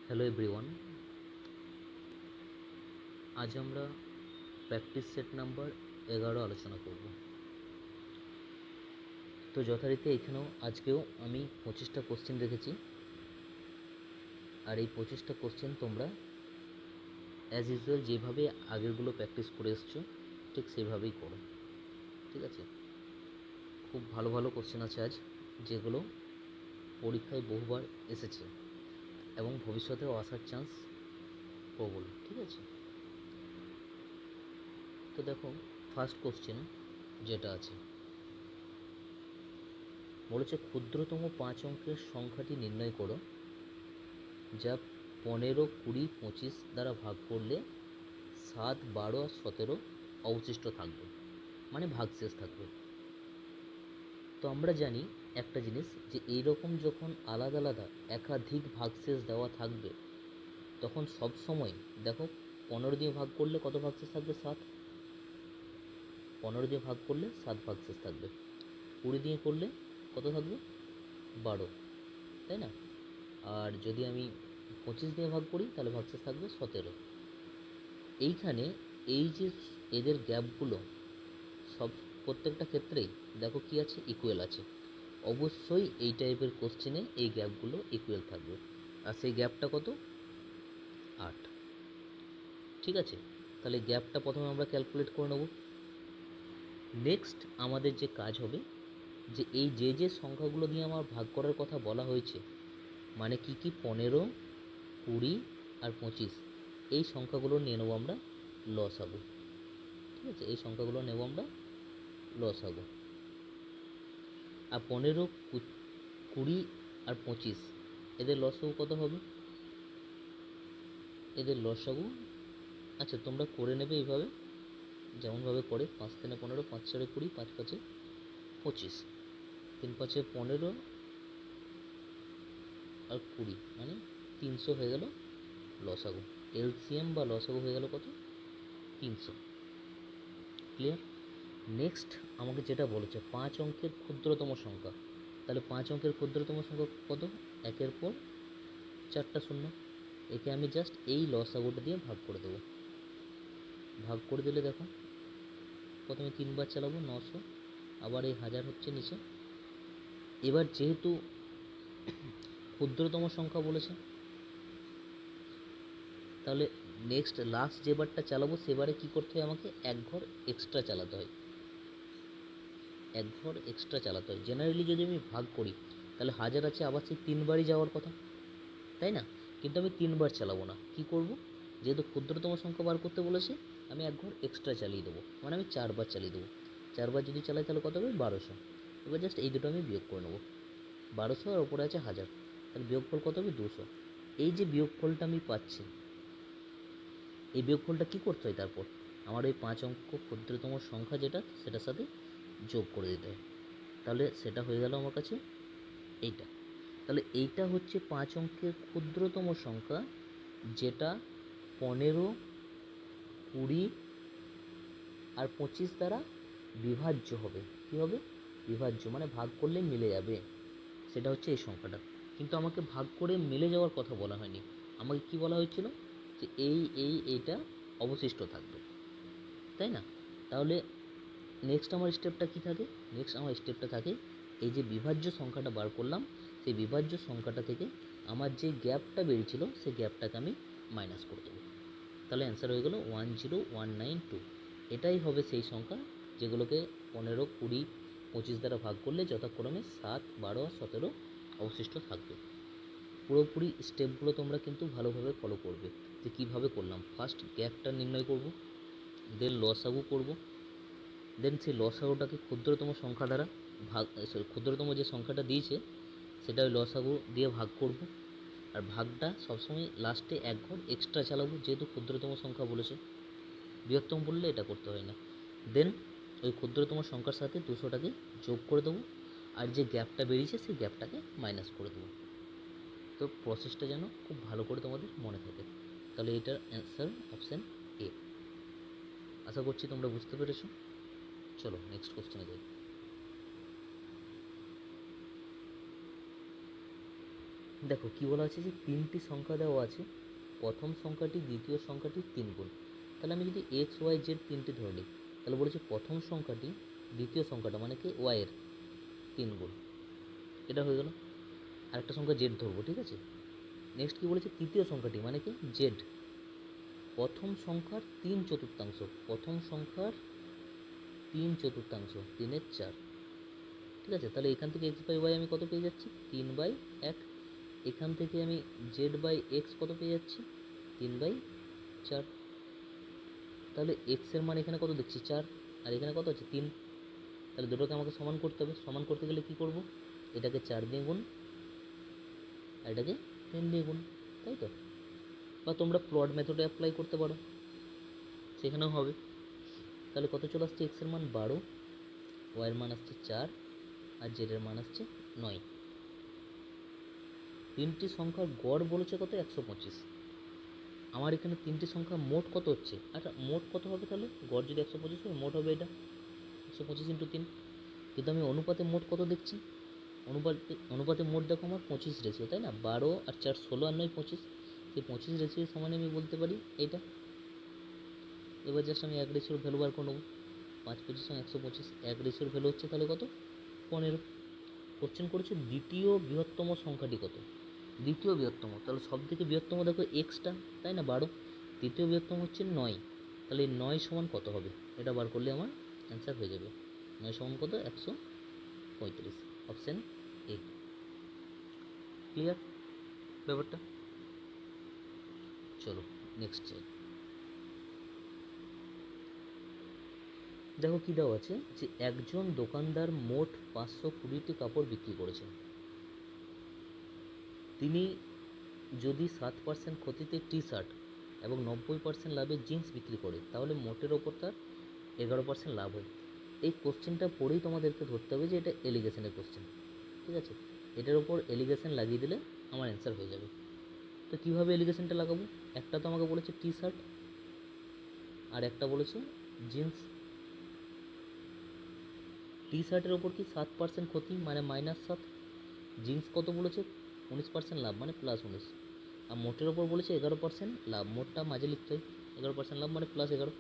Hello everyone, আজ আমরা practice set number 11 আলোচনা করব। তো যথারীতি এখানেও আজকেও আমি 25টা কোশ্চেন রেখেছি, আর এই 25টা কোশ্চেন তোমরা অ্যাজ ইউজুয়াল যেভাবে আগেরগুলো প্র্যাকটিস করে এসছো ঠিক সেভাবেই করো, ঠিক আছে? খুব ভালো ভালো কোশ্চেন আছে আজ, যেগুলো পরীক্ষায় বহুবার এসেছে এবং ভবিষ্যতেও আসার চান্স প্রবল, ঠিক আছে? তো দেখো, ফার্স্ট কোশ্চেন যেটা আছে বলেছে ক্ষুদ্রতম 5 অঙ্কের সংখ্যাটি নির্ণয় করো যা 15, 20, 25 দ্বারা ভাগ করলে 7, 12 আর 17 অবশিষ্ট থাকবে, মানে ভাগশেষ থাকবে। তো আমরা জানি একটা জিনিস, যে এইরকম যখন আলাদা আলাদা একাধিক ভাগশেষ দেওয়া থাকবে তখন সব সময় দেখো 15 দিয়ে ভাগ করলে কত ভাগশেষ থাকবে? 7। 15 দিয়ে ভাগ করলে 7 ভাগশেষ থাকবে। 20 দিয়ে করলে কত থাকবে? 12, তাই না? আর যদি আমি 25 দিয়ে ভাগ করি তাহলে ভাগশেষ থাকবে 17। এইখানে এই যে এদের গ্যাপগুলো সব প্রত্যেকটা ক্ষেত্রেই দেখো কি আছে, ইকুয়াল আছে। অবশ্যই এই টাইপের কোশ্চেনে এই গ্যাপগুলো ইকুয়াল থাকবে, আর সেই গ্যাপটা কত? 8, ঠিক আছে? তাহলে গ্যাপটা প্রথমে আমরা ক্যালকুলেট করে নেব। নেক্সট আমাদের যে কাজ হবে, যে এই যে সংখ্যাগুলো দিয়ে আমার ভাগ করার কথা বলা হয়েছে, মানে কি কি 15, 20 আর 25, এই সংখ্যাগুলো নিয়ে নেবো আমরা লসাগু, ঠিক আছে? এই সংখ্যাগুলো নেব আমরা লসাগু। আর 15, 20 আর 25 এদের লসাগু কত হবে? এদের লসাগু, আচ্ছা তোমরা করে নেবে এইভাবে, যেমনভাবে করে 5 3 15, 5 4 20, 5 5 25, 3 5 15 আর 20, মানে 300 হয়ে গেল লসাগু। এলসিএম বা লসাগু হয়ে গেল কত? 300। ক্লিয়ার? নেক্সট আমাকে যেটা বলেছে 5 অঙ্কের ক্ষুদ্রতম সংখ্যা, তাহলে 5 অঙ্কের ক্ষুদ্রতম সংখ্যা কত? 1-এর পর 4টা শূন্য। একে আমি জাস্ট এই লসাগুটা দিয়ে ভাগ করে দেবো। ভাগ করে দিলে দেখো, প্রথমে 3 বার চালাবো, 900, আবার এই 1000 হচ্ছে নিচে। এবার যেহেতু ক্ষুদ্রতম সংখ্যা বলেছে, তাহলে নেক্সট লাস্ট যে বারটা চালাবো সেবারে কী করতে হয়? আমাকে এক ঘর এক্সট্রা চালাতে হয়, এক ঘর এক্সট্রা চালাতে হয়। জেনারেলি যদি আমি ভাগ করি তাহলে 1000 আছে, আবার সেই 3 বারই যাওয়ার কথা, তাই না? কিন্তু আমি 3 বার চালাবো না, কি করব? যেহেতু ক্ষুদ্রতম সংখ্যা বার করতে বলেছে, আমি এক ঘর এক্সট্রা চালিয়ে দেবো, মানে আমি 4 বার চালিয়ে দেবো। 4 বার যদি চালাই তাহলে কত হবে? 1200। এবার জাস্ট এই দুটো আমি বিয়োগ করে নেবো, 1200 আর ওপরে আছে 1000, তাহলে বিয়োগফল কত হবে? 200। এই যে বিয়োগফলটা আমি পাচ্ছি, এই বিয়োগফলটা কী করতে হয়? তারপর আমার ওই 5 অঙ্ক ক্ষুদ্রতম সংখ্যা যেটা, সেটার সাথে যোগ করে দিতে হয়। তাহলে সেটা হয়ে গেল আমার কাছে এইটা। তাহলে এইটা হচ্ছে 5 অঙ্কের ক্ষুদ্রতম সংখ্যা, যেটা 15, 20 আর 25 দ্বারা বিভাজ্য হবে। কী হবে? বিভাজ্য, মানে ভাগ করলে মিলে যাবে, সেটা হচ্ছে এই সংখ্যাটা। কিন্তু আমাকে ভাগ করে মিলে যাওয়ার কথা বলা হয়নি, আমাকে কি বলা হয়েছিল? যে এইটা অবশিষ্ট থাকবে, তাই না? তাহলে নেক্সট আমার স্টেপটা কী থাকে? নেক্সট আমার স্টেপটা থাকে, এই যে বিভাজ্য সংখ্যাটা বার করলাম, সেই বিভাজ্য সংখ্যাটা থেকে আমার যে গ্যাপটা বেরিয়েছিল সেই গ্যাপটাকে আমি মাইনাস করে দেবো। তাহলে অ্যান্সার হয়ে গেল 10192। এটাই হবে সেই সংখ্যা যেগুলোকে 15, 20, 25 দ্বারা ভাগ করলে যথাক্রমে 7, 12 আর 17 অবশিষ্ট থাকবে। পুরোপুরি স্টেপগুলো তোমরা কিন্তু ভালোভাবে ফলো করবে, যে কীভাবে করলাম। ফার্স্ট গ্যাপটা নির্ণয় করব, দেন লসাগু করব, দেন সেই লসাগুটাকে ক্ষুদ্রতম সংখ্যা দ্বারা ভাগ, ক্ষুদ্রতম যে সংখ্যাটা দিয়েছে সেটা ওই লসাগু দিয়ে ভাগ করব। আর ভাগটা সবসময় লাস্টে এক ঘর এক্সট্রা চালাবো, যেহেতু ক্ষুদ্রতম সংখ্যা বলেছে। বৃহত্তম বললে এটা করতে হয় না। দেন ওই ক্ষুদ্রতম সংখ্যার সাথে 200টাকে যোগ করে দেবো, আর যে গ্যাপটা বেরিয়েছে সেই গ্যাপটাকে মাইনাস করে দেবো। তো প্রসেসটা যেন খুব ভালো করে তোমাদের মনে থাকে। তাহলে এটার অ্যান্সার অপশান এ। আশা করছি তোমরা বুঝতে পেরেছো। চলো নেক্সট কোশ্চেনে যাই। দেখো কী বলা আছে যে তিনটি সংখ্যা দেওয়া আছে, প্রথম সংখ্যাটি দ্বিতীয় সংখ্যাটি 3 গুণ। তাহলে আমি যদি এক্স ওয়াই জেড তিনটি ধরে নিই, তাহলে বলেছে প্রথম সংখ্যাটি দ্বিতীয় সংখ্যাটা মানে কি ওয়াইয়ের 3 গুণ, এটা হয়ে গেল। আরেকটা সংখ্যা জেড ধরবো, ঠিক আছে। নেক্সট কী বলেছে তৃতীয় সংখ্যাটি মানে কি জেড, প্রথম সংখ্যার 3/4, প্রথম সংখ্যার 3/4, 3/4, ঠিক আছে। তাহলে এখান থেকে এক্স বাই ওয়াই আমি কত পেয়ে যাচ্ছি 3/1, এখান থেকে আমি জেড বাই এক্স কত পেয়ে যাচ্ছি 3/4। তাহলে এক্সের মান এখানে কত দেখছি 4, আর এখানে কত আছে 3। তাহলে দুটোকে আমাকে সমান করতে হবে, সমান করতে গেলে কি করব, এটাকে 4 দিয়ে গুণ আর এটাকে 3 দিয়ে গুণ, তাই তো। বা তোমরা প্লট মেথডে অ্যাপ্লাই করতে পারো, সেখানেও হবে। তাহলে কত চলে আসছে এক্সের মান 12, ওয়াইয়ের মান আসছে 4 আর জেডের মান আসছে 9। তিনটি সংখ্যার গড় বলেছে কত 125। আমার এখানে তিনটি সংখ্যা মোট কত হচ্ছে, আচ্ছা মোট কত হবে তাহলে, গড় যদি 125 হয় মোট হবে এটা 125 × 3। কিন্তু আমি অনুপাতে মোট কত দেখছি, অনুপাতে মোট দেখো আমার 25 রেশিও, তাই না। 12 আর 4 16 আর 9 25, সেই 25 রেশিওর সমানে আমি বলতে পারি এইটা। এবার জাস্ট আমি এক রেশিওর ভ্যালু বার করে নেবো, 5 25 125, এক রেশিওর ভ্যালু হচ্ছে তাহলে কত 15। কোশ্চেন করেছে দ্বিতীয় বৃহত্তম সংখ্যাটি কত, দ্বিতীয় বৃহত্তম, তাহলে সব থেকে বৃহত্তম দেখো এক্সটা, তাই না 12, তৃতীয় বৃহত্তম হচ্ছে 9, তাহলে 9 সমান কত হবে, এটা বার করলে আমার অ্যান্সার হয়ে যাবে। 9 সমান কত 135, অপশান এ। ক্লিয়ার ব্যাপারটা। চলো নেক্সট চাই। দেখো কী দেওয়া আছে যে একজন দোকানদার মোট 520টি কাপড় বিক্রি করেছেন, তিনি যদি 7% ক্ষতিতে টি শার্ট এবং 90% লাভে জিন্স বিক্রি করে, তাহলে মোটের ওপর তার 11% লাভ হয়। এই কোশ্চেনটা পড়েই তোমাদেরকে ধরতে হবে যে এটা এলিগেশনের কোশ্চেন, ঠিক আছে। এটার ওপর এলিগেশন লাগিয়ে দিলে আমার অ্যান্সার হয়ে যাবে। তো কীভাবে এলিগেশনটা লাগাবো, একটা তো আমাকে বলেছে টি শার্ট আর একটা বলেছে জিন্স। টি শার্টের ওপর কি 7% ক্ষতি মানে -7, জিন্স কত বলেছে 19% লাভ মানে +19, আর মোটের ওপর বলেছে 11% লাভ, মোটটা মাঝে লিখতে হয়, 11% লাভ মানে +11।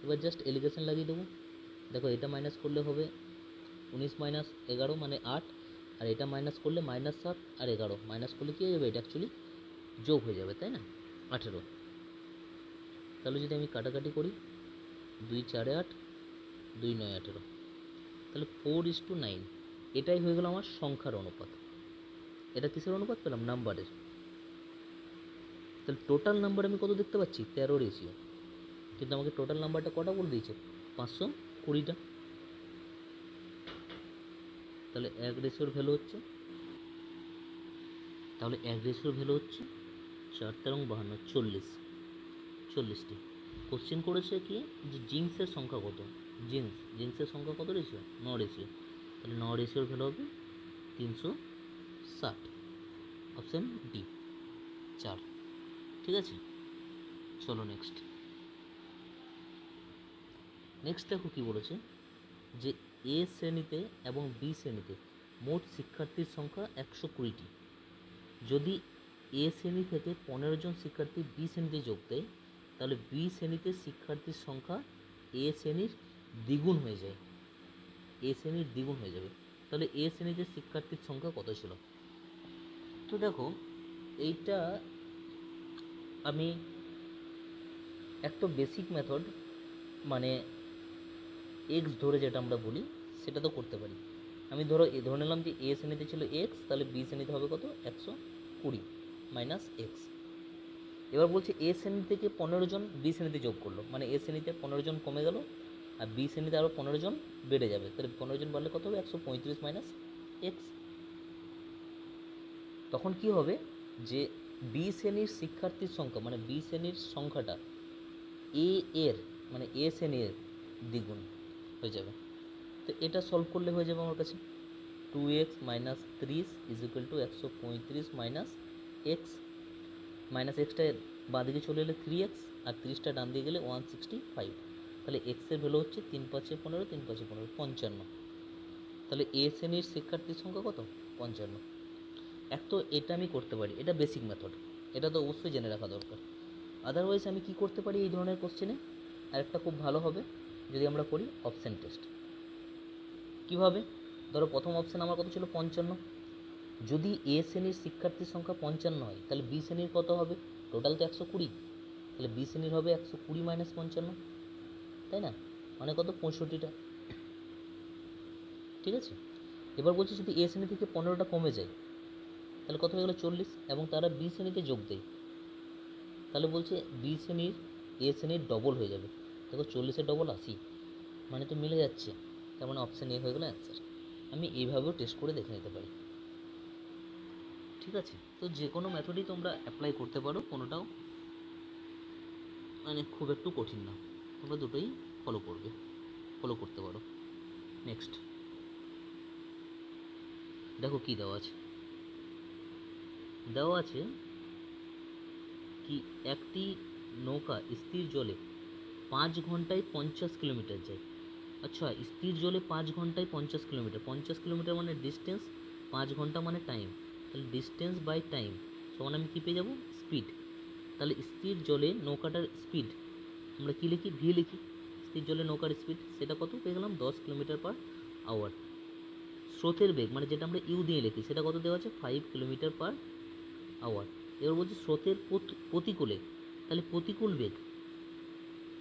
এবার জাস্ট এলিগেশন লাগিয়ে দেবো। দেখো এটা মাইনাস করলে হবে 19 - 11 মানে 8, আর এটা মাইনাস করলে -7 আর 11 মাইনাস করলে কী হয়ে যাবে, এটা অ্যাকচুয়ালি যোগ হয়ে যাবে, তাই না 18। তাহলে যদি আমি কাটাকাটি করি 2 4 8, 2 9 18, তাহলে 4:9, এটাই হয়ে গেল আমার সংখ্যার অনুপাত। এটা কিসের অনুপাত পেলাম, নাম্বারের। তাহলে টোটাল নাম্বার আমি কত দেখতে পাচ্ছি 13 রেশিও, কিন্তু আমাকে টোটাল নাম্বারটা কটা বলে দিয়েছে 520টা। তাহলে এক রেশিওর ভ্যালু হচ্ছে, তাহলে এক রেশিওর ভ্যালু হচ্ছে 4 13 52 40টি। কোশ্চেন করেছে কি যে জিন্সের সংখ্যা কত, জিন্সের সংখ্যা কত রেশিও 9 রেশিও, তাহলে 9 রেশিওর ভ্যালু হবে 360, অপশান ডি 4, ঠিক আছে। চলো নেক্সট। দেখো কী বলেছে যে এ শ্রেণীতে এবং বি শ্রেণীতে মোট শিক্ষার্থীর সংখ্যা 120টি, যদি এ শ্রেণী থেকে 15 জন শিক্ষার্থী বি শ্রেণীতে যোগ দেয়, তাহলে বি শ্রেণীতে শিক্ষার্থীর সংখ্যা এ শ্রেণীর দ্বিগুণ হয়ে যায়, এ শ্রেণীর দ্বিগুণ হয়ে যাবে। তাহলে এ শ্রেণীতে শিক্ষার্থীর সংখ্যা কত ছিল। তো দেখো এইটা আমি একটা বেসিক মেথড মানে এক্স ধরে যেটা আমরা বলি সেটা তো করতে পারি। আমি ধরে নিলাম যে এ শ্রেণীতে ছিল এক্স, তাহলে বি শ্রেণীতে হবে কত 120 মাইনাস এক্স। এবার বলছে এ শ্রেণী থেকে 15 জন বি শ্রেণীতে যোগ করলো, মানে এ শ্রেণীতে 15 জন কমে গেল আর বি শ্রেণীতে আরও 15 জন বেড়ে যাবে, তাহলে 15 জন বাড়লে কত হবে 135 মাইনাস এক্স। তখন কি হবে যে বি শ্রেণীর শিক্ষার্থীর সংখ্যা মানে বি শ্রেণীর সংখ্যাটা এ এর মানে এ শ্রেণীর দ্বিগুণ হয়ে যাবে। তো এটা সলভ করলে হয়ে যাবে আমার কাছে 2x - 30 = 135 minus x, minus extra বাঁদিকে চলে এলে 3x আর 30টা ডান দিয়ে গেলে 165, তাহলে এক্সের ভ্যালু হচ্ছে 3 5 15 3 5 15 55। তাহলে এ শ্রেণীর শিক্ষার্থীর সংখ্যা কত 55। এক তো এটা আমি করতে পারি, এটা বেসিক মেথড, এটা তো অবশ্যই জেনে রাখা দরকার। আদারওয়াইজ আমি কি করতে পারি এই ধরনের কোশ্চেনে, আরেকটা খুব ভালো হবে যদি আমরা করি অপশান টেস্ট। কীভাবে? ধরো প্রথম অপশান আমার কত ছিল 55, যদি এ শ্রেণীর শিক্ষার্থীর সংখ্যা 55 হয় তাহলে বি শ্রেণীর কত হবে? টোটাল তো 120, তাহলে বি শ্রেণীর হবে 120 মাইনাস 55, তাই না? মানে কত? 65টা। ঠিক আছে, এবার বলছি যদি এ শ্রেণী থেকে 15টা কমে যায় তাহলে কত হয়ে গেলো? 40, এবং তারা বি শ্রেণীতে যোগ দেয়, তাহলে বলছে বি শ্রেণীর এ শ্রেণীর ডবল হয়ে যাবে। দেখো 40-এর ডবল 80, মানে তো মিলে যাচ্ছে, তার মানে অপশান এ হয়ে গেলো অ্যান্সার। আমি এইভাবেও টেস্ট করে দেখে নিতে পারি। ঠিক আছে, তো যে কোনো মেথডই তোমরা অ্যাপ্লাই করতে পারো, কোনোটাও মানে খুব একটু কঠিন না, তোমরা দুটোই ফলো করতে পারো। নেক্সট দেখো কি দেওয়া আছে, দেওয়া আছে কি একটি নৌকা স্থির জলে 5 ঘন্টায় 50 কিলোমিটার যায়। আচ্ছা, স্থির জলে 5 ঘন্টায় 50 কিলোমিটার, 50 কিলোমিটার মানে ডিস্টেন্স, 5 ঘন্টা মানে টাইম, তাহলে ডিস্টেন্স বাই টাইম সমান আমি কী পেয়ে যাবো? স্পিড। তাহলে স্থির জলে নৌকাটার স্পিড আমরা কী লিখি? ভি লিখি। স্থির জলে নৌকার স্পিড সেটা কত পেয়ে গেলাম? 10 কিলোমিটার পার আওয়ার। স্রোতের বেগ মানে যেটা আমরা ইউ দিয়ে লিখি সেটা কত দেওয়া আছে? 5 কিলোমিটার পার আওয়ার। এবার বলছি স্রোতের প্রতিকূলে, তাহলে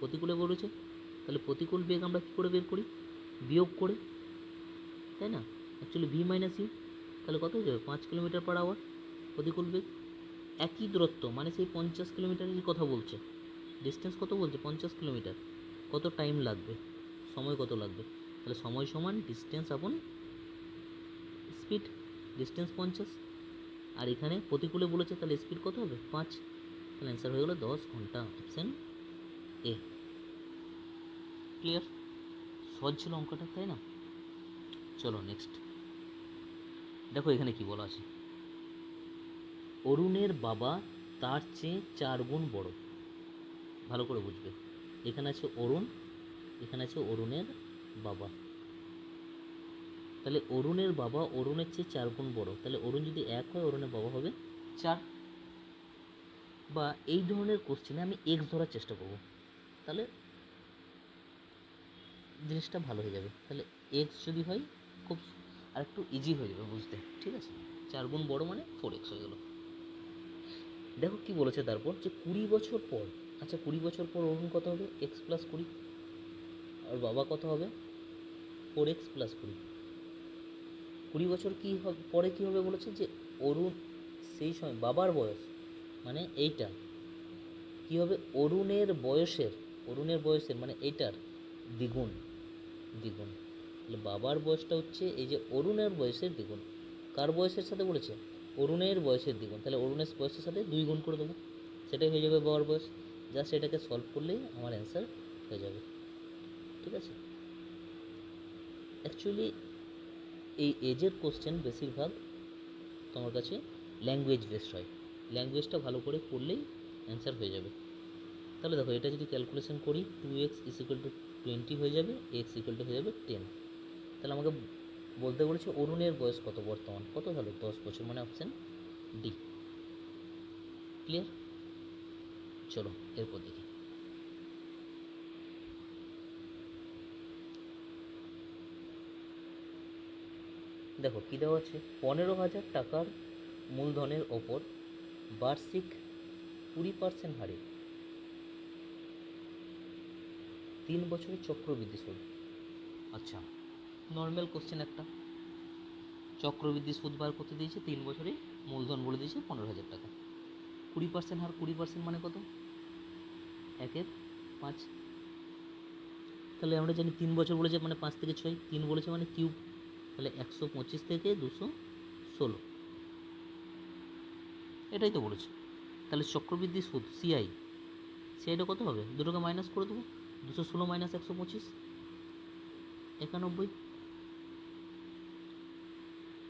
প্রতিকূলে বলেছে, তাহলে প্রতিকূল বেগ আমরা কী করে বের করি? বিয়োগ করে, তাই না? অ্যাকচুয়ালি ভি মাইনাস ইউ, তাহলে কত হয়ে যাবে? 5 কিলোমিটার পার আওয়ার প্রতিকূল বেগ। একই দূরত্ব মানে সেই 50 কিলোমিটারেরই কথা বলছে, ডিস্টেন্স কত বলছে? 50 কিলোমিটার। কত টাইম লাগবে? সময় কত লাগবে? তাহলে সময় সমান ডিস্টেন্স আপন স্পিড, ডিস্টেন্স 50, আর এখানে প্রতিকূলে বলেছে তাহলে স্পিড কত হবে? 5, তাহলে অ্যান্সার হয়ে গেলো 10 ঘন্টা, অপশান এ। ক্লিয়ার? সহজ ছিল অঙ্কটা, তাই না? চলো নেক্সট দেখো এখানে কি বলা আছে, অরুণের বাবা তার চেয়ে 4 গুণ বড়। ভালো করে বুঝবে, এখানে আছে অরুণ, এখানে আছে অরুণের বাবা, তাহলে অরুণের বাবা অরুণের চেয়ে 4 গুণ বড়, তাহলে অরুণ যদি 1 হয় অরুণের বাবা হবে 4। বা এই ধরনের কোশ্চেনে আমি এক্স ধরার চেষ্টা করব, তাহলে জিনিসটা ভালো হয়ে যাবে। তাহলে এক্স যদি হয় খুব আর একটু ইজি হয়ে যাবে বুঝতে। ঠিক আছে, 4 গুণ বড় মানে 4x হয়ে গেল। দেখো কি বলেছে তারপর, যে 20 বছর পর, আচ্ছা 20 বছর পর অরুণ কত হবে? এক্স প্লাস 20, আর বাবা কত হবে? 4x plus 20। 20 বছর কি হবে পরে কী হবে বলেছে, যে অরুণ সেই সময় বাবার বয়স মানে এইটা কী হবে? অরুণের বয়সের মানে এইটার দ্বিগুণ। তাহলে বাবার বয়সটা হচ্ছে এই যে অরুণের বয়সের দ্বিগুণ। কার বয়সের সাথে বলেছে? অরুণের বয়সের দ্বিগুণ, তাহলে অরুণের বয়সের সাথে 2 গুণ করে দেবো, সেটাই হয়ে যাবে বাবার বয়স। জাস্ট এটাকে সলভ করলেই আমার অ্যান্সার হয়ে যাবে। ঠিক আছে, অ্যাকচুয়ালি এই এজের কোশ্চেন বেশিরভাগ তোমার কাছে ল্যাঙ্গুয়েজ বেসড হয়, ল্যাঙ্গুয়েজটা ভালো করে পড়লেই অ্যান্সার হয়ে যাবে। তাহলে দেখো এটা যদি ক্যালকুলেশন করি 2x = 20 হয়ে যাবে, x = হয়ে যাবে 10। তাহলে আমাকে বলতে বলেছে অরুণের বয়স কত বর্তমান, কত? তাহলে 10 বছর, মানে অপশান ডি। ক্লিয়ার? চলো এরপর দেখি, দেখো কী দেওয়া আছে, 15,000 টাকার মূলধনের ওপর বার্ষিক 20% হারে 3 বছরের চক্রবৃদ্ধি সুদ। আচ্ছা, নর্মাল কোশ্চেন একটা, চক্রবৃদ্ধি সুদ বার করতে দিয়েছে, 3 বছরে মূলধন বলে দিয়েছে 15,000 টাকা। 20% হার, 20% মানে কত? 1/5। তাহলে আমরা জানি 3 বছর বলেছে মানে 5 থেকে 6, 3 বলেছে মানে কিউব, তাহলে 125 থেকে 216, এটাই তো বলেছে। তাহলে চক্রবৃদ্ধি সুদ সিআইটা কত হবে? দুটোকে মাইনাস করে দেবো, 216 মাইনাস 125, 91।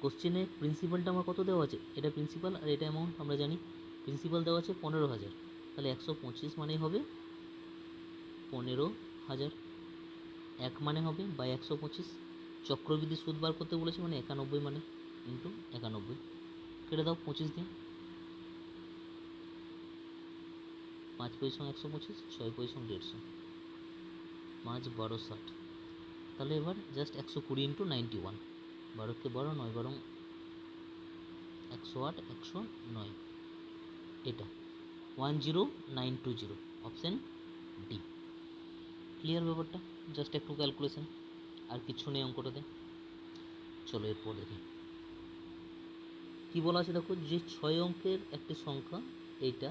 কোশ্চেনে প্রিন্সিপালটা আমার কত দেওয়া আছে? এটা প্রিন্সিপাল আর এটা অ্যামাউন্ট আমরা জানি। প্রিন্সিপাল দেওয়া আছে 15,000, তাহলে 125 মানেই হবে 15,000, 1 মানে হবে বাই 125। চক্রবৃদ্ধি সুদ বার করতে বলেছে মানে 91 মানে ইন্টু 91। কেটে দাও 25 দিয়ে, 5 পয়সা 125, 6 পয়সা 150, 5 12 60। তাহলে এবার জাস্ট 120 ইন্টু 91, 12কে 12, 9 12 108, 109, এটা 10920, অপশান ডি। ক্লিয়ার ব্যাপারটা? জাস্ট একটু ক্যালকুলেশন, আর কিছু নেই অঙ্কটাতে। চলো এরপর দেখি কী বলা আছে। দেখো, যে 6 অঙ্কের একটি সংখ্যা, এইটা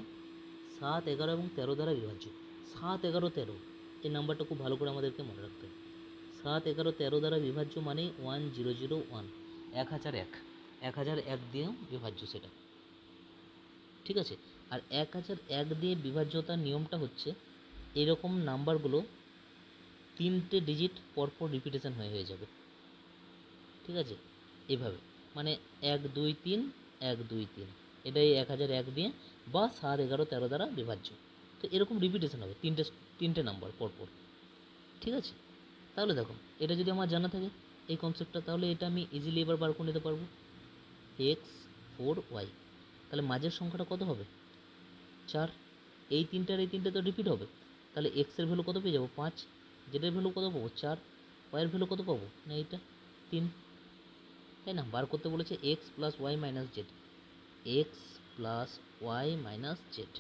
7, 11 এবং 13 দ্বারা বিভাজ্য। 7, 11, 13 এই নাম্বারটা খুব ভালো করে আমাদেরকে মনে রাখতে হবে। 7, 11, 13 দ্বারা বিভাজ্য মানে 1001, 1001, 1001 দিয়েও বিভাজ্য সেটা, ঠিক আছে। আর 1001 দিয়ে বিভাজ্যতার নিয়মটা হচ্ছে এরকম নাম্বারগুলো 3টে ডিজিট পরপর রিপিটেশন হয়ে যাবে, ঠিক আছে। এভাবে মানে 1 2 3, 1 2 3, এটাই 1001 দিয়ে বা 7, 11, 13 দ্বারা বিভাজ্য। তো এরকম রিপিটেশন হবে তিনটে নাম্বার পরপর, ঠিক আছে। তাহলে দেখো, এটা যদি আমার জানা থাকে এই কনসেপ্টটা, তাহলে এটা আমি ইজিলি এবার বার করে নিতে পারবো। এক্স 4y, তাহলে মাঝের সংখ্যাটা কত হবে? 4। এই তিনটে তো রিপিট হবে, তাহলে এক্সের ভ্যালু কত পেয়ে যাবো? 5। জেডের ভ্যালু কত পাবো? 4। ওয়াইয়ের ভ্যালু কত পাবো? না এইটা 3, তাই না। বার করতে বলেছে X plus Y minus Z, X plus Y minus Z,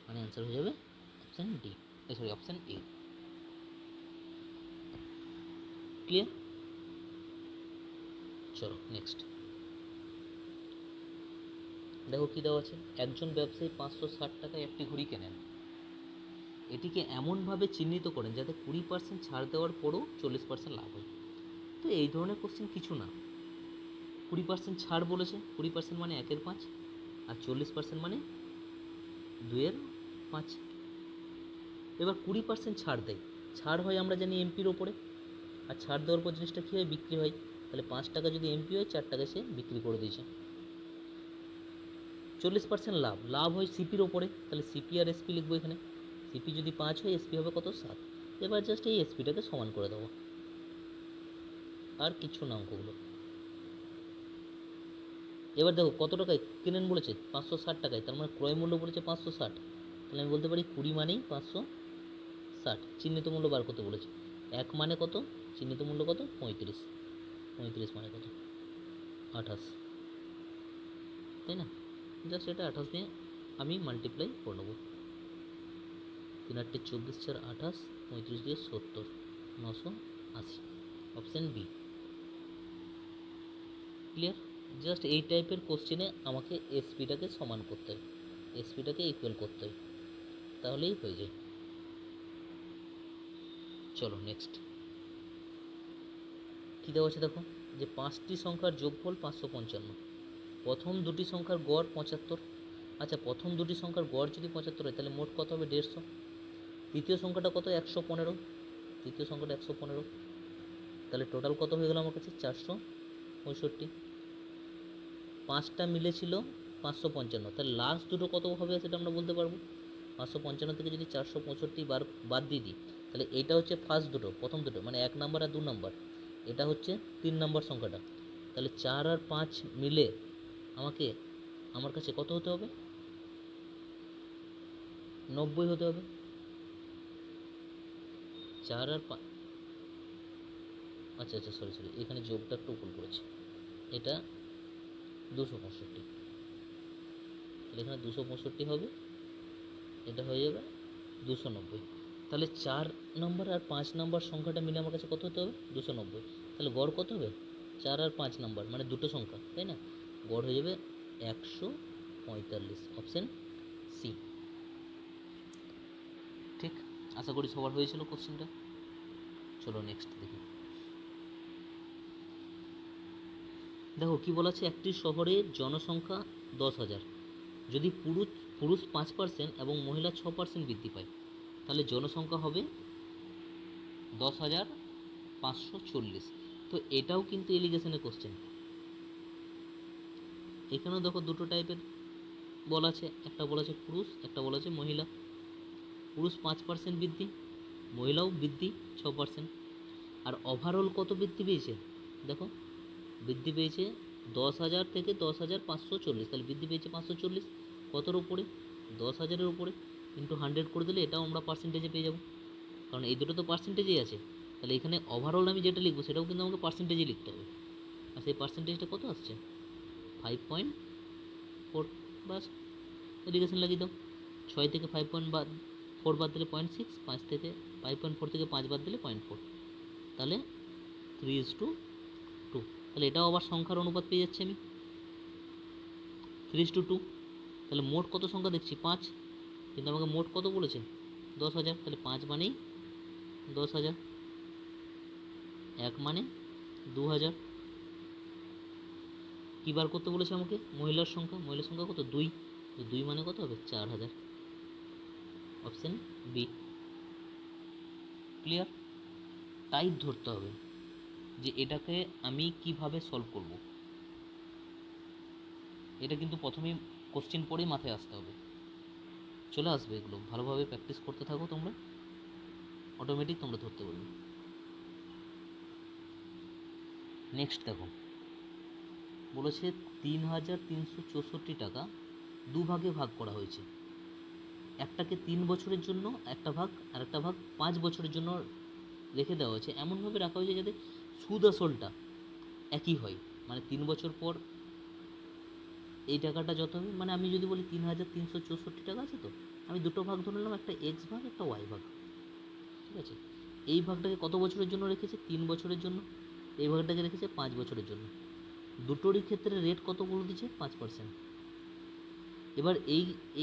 মানে অ্যান্সার হয়ে যাবে option D, sorry option A. Clear? চলো নেক্সট দেখো কী দেওয়া আছে। একজন ব্যবসায়ী 560 টাকায় একটি ঘড়ি কেনেন, এটিকে এমনভাবে চিহ্নিত করেন যাতে 20% ছাড় দেওয়ার পরও 40% লাভ হয়। তো এই ধরনের কোশ্চেন কিছু না, 20% ছাড় বলেছে, 20% মানে 1/5, আর 40% মানে 2/5। এবার 20% ছাড় দেয়, ছাড় হয় আমরা জানি এমপির ওপরে, আর ছাড় দেওয়ার পর জিনিসটা কী হয়? বিক্রি হয়। তাহলে 5 টাকা যদি এমপি হয়, 4 টাকা সে বিক্রি করে দিয়েছে। 40% লাভ, লাভ হয় সিপির ওপরে, তাহলে সিপি আর এসপি লিখবো এখানে। সিপি যদি 5 হয়, এসপি হবে কত? 7। এবার জাস্ট এই এসপিটাকে সমান করে দেবো, আর কিছু না অঙ্কগুলো। এবার দেখো কত টাকায় কেনেন বলেছে? 560 টাকায়, তার মানে ক্রয় মূল্য বলেছে 560, তাহলে আমি বলতে পারি 20 মানেই 560। চিহ্নিত মূল্য বার করতে বলেছে, 1 মানে কত, চিহ্নিত মূল্য কত? 35, 35 মানে কত? 28, তাই না। জাস্ট এটা 28 দিয়ে আমি মাল্টিপ্লাই করে নেবো। 3 8 24, 4 28, 35 দিয়ে 70, 980, অপশান বি। ক্লিয়ার? জাস্ট এই টাইপের কোশ্চেনে আমাকে এসপিটাকে সমান করতে হবে, এসপিটাকে ইকুয়াল করতে হবে, তাহলেই হয়ে যায়। চলো নেক্সট কী দেওয়া আছে দেখো, যে 5টি সংখ্যার যোগফল 555, প্রথম দুটি সংখ্যার গড় 75। আচ্ছা, প্রথম দুটি সংখ্যার গড় যদি 75 হয়, তাহলে মোট কত হবে? 150। তৃতীয় সংখ্যাটা কত? 115, তৃতীয় সংখ্যাটা 115, তাহলে টোটাল কত হয়ে গেল আমার কাছে? 465। 5টা মিলেছিল 555, তাহলে লাস্ট দুটো কত হবে সেটা আমরা বলতে পারবো। 555 থেকে যদি 465 বাদ দিয়ে দিই, তাহলে এইটা হচ্ছে ফার্স্ট দুটো, প্রথম দুটো, মানে 1 নাম্বার আর 2 নাম্বার। এটা হচ্ছে 3 নাম্বার সংখ্যাটা। তাহলে 4 আর 5 মিলে আমার কাছে কত হতে হবে? 90 হতে হবে। 4 আর 5, আচ্ছা সরি এখানে যোগটা একটু ভুল করেছি, এটা 265, এখানে 265 হবে, এটা হয়ে যাবে 290। তাহলে 4 নম্বর আর 5 নম্বর সংখ্যাটা মিলে আমার কাছে কত হতে হবে? 290। তাহলে গড় কত হবে? 4 আর 5 নম্বর মানে দুটো সংখ্যা, তাই না। গড় হয়ে যাবে 145, অপশান সি। ঠিক, আশা করি সবার হয়েছিল কোশ্চেনটা। চলো নেক্সট দেখি। দেখো কি বলা আছে, একটি শহরের জনসংখ্যা 10,000, যদি পুরুষ 5% এবং মহিলা 6% বৃদ্ধি পায়, তাহলে জনসংখ্যা হবে 10,540। তো এটাও কিন্তু এলিগেশনের কোশ্চেন। এখানেও দেখো দুটো টাইপের বলা আছে, একটা বলা আছে পুরুষ, একটা বলা আছে মহিলা। পুরুষ 5% বৃদ্ধি, মহিলাও বৃদ্ধি 6%। আর ওভারঅল কত বৃদ্ধি পেয়েছে? দেখো বৃদ্ধি পেয়েছে 10,000 থেকে 10,540, তাহলে বৃদ্ধি পেয়েছে 540, কতর উপরে? 10,000-এর উপরে, ইন্টু 100 করে দিলে এটাও আমরা পার্সেন্টেজে পেয়ে যাব, কারণ এই দুটো তো পার্সেন্টেজেই আছে। তাহলে এখানে ওভারঅল আমি যেটা লিখবো সেটাও কিন্তু আমাকে পার্সেন্টেজে লিখতে হবে, আর সেই পার্সেন্টেজটা কত আসছে? 5.4। বাস, এডিকেশন লাগিয়ে দাও। 6 থেকে 5.4 বাদ দিলে 0.6, 5 থেকে 5.4 থেকে 5 বাদ দিলে 0.4, তাহলে 3:2। তাহলে এটাও আবার সংখ্যার অনুপাত পেয়ে যাচ্ছি আমি, 3:2। তাহলে মোট কত সংখ্যা দেখছি? 5, কিন্তু আমাকে মোট কত বলেছে? 10,000, তাহলে 5 মানেই 10,000, 1 মানে 2,000। কী বার করতে বলেছে আমাকে? মহিলার সংখ্যা কত? 2, 2 মানে কত হবে? 4,000। Option B. ক্লিয়ার? টাইপ ধরতে হবে যে এটাকে আমি কিভাবে সলভ করব, এটা কিন্তু প্রথমেই কোশ্চেন পড়েই মাথায় আসতে হবে, চলে আসবে এগুলো। ভালোভাবে প্র্যাকটিস করতে থাকো তোমরা, অটোমেটিক তোমরা ধরতে পারবে। নেক্সট দেখো, বলেছে 3,364 টাকা দুভাগে ভাগ করা হয়েছে। একটাকে 3 বছরের জন্য একটা ভাগ, আর একটা ভাগ 5 বছরের জন্য রেখে দেওয়া হয়েছে। এমনভাবে রাখা হয়েছে যাতে সুদ আসলটা একই হয়, মানে 3 বছর পর এই টাকাটা যত হবে, মানে আমি যদি বলি 3,364 টাকা আছে, তো আমি দুটো ভাগ ধরে নিলাম, একটা এক্স ভাগ, একটা ওয়াই ভাগ। ঠিক আছে, এই ভাগটাকে কত বছরের জন্য রেখেছে? 3 বছরের জন্য। এই ভাগটাকে রেখেছে 5 বছরের জন্য। দুটোরই ক্ষেত্রে রেট কত বলে দিচ্ছে? 5%। এবার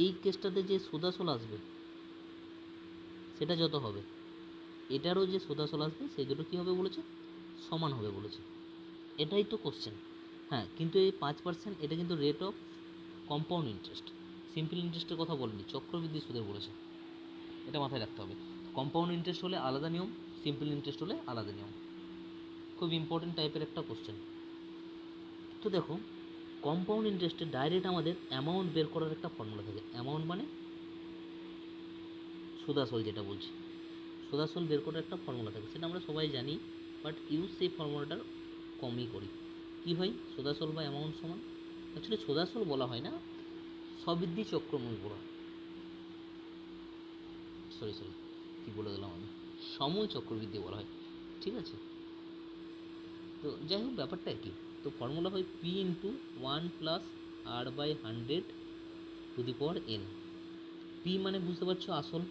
এই কেসটাতে যে সুদাসল আসবে সেটা যত হবে, এটারও যে সুদাসল আসবে সেই দুটো কী হবে বলেছে? সমান হবে বলেছে। এটাই তো কোশ্চেন। হ্যাঁ, কিন্তু এই 5% এটা কিন্তু rate of compound interest, simple ইন্টারেস্টের কথা বলেনি, চক্রবৃদ্ধি সুদের বলেছে। এটা মাথায় রাখতে হবে। কম্পাউন্ড ইন্টারেস্ট হলে আলাদা নিয়ম, সিম্পল ইন্টারেস্ট হলে আলাদা নিয়ম। খুব ইম্পর্টেন্ট টাইপের একটা কোশ্চেন। তো দেখো, কম্পাউন্ড ইন্টারেস্টে ডাইরেক্ট আমাদের অ্যামাউন্ট বের করার একটা ফর্মুলা থাকে। অ্যামাউন্ট মানে সুদাসল, যেটা বলছি সুদাসল বের করার একটা ফর্মুলা থাকে, সেটা আমরা সবাই জানি, বাট ইউজ সেই ফর্মুলাটার কমই করি। কী হয়? সুদাসল বা অ্যামাউন্ট সমান, অ্যাকচুয়ালি সুদাসল বলা হয় না, সবৃদ্ধি চক্রমূল বলা হয়। সরি, কী বলে দিলাম আমি, সময় চক্রবৃদ্ধি বলা হয়। ঠিক আছে, তো যাই হোক ব্যাপারটা একই। তো ফর্মুলা হয় পি ইন্টু 1+r/100 পি মানে বুঝতে পারছো আসল,